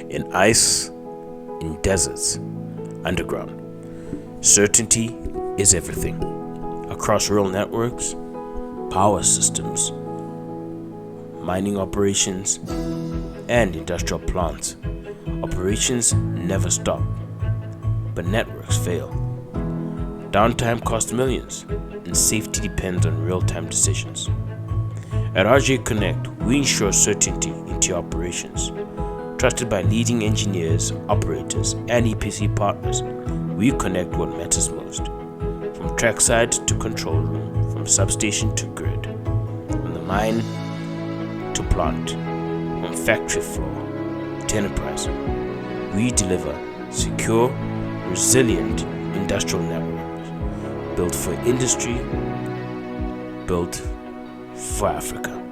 in ice, in deserts, underground. Certainty is everything. Across rural networks, power systems, mining operations, and industrial plants, operations never stop, but networks fail. Downtime costs millions, and safety depends on real-time decisions. At RJ Connect, we ensure certainty into your operations. Trusted by leading engineers, operators, and EPC partners, we connect what matters most. From trackside to control room, from substation to grid, from the mine to plant, from factory floor to enterprise. We deliver secure, resilient industrial networks built for industry, built for Africa.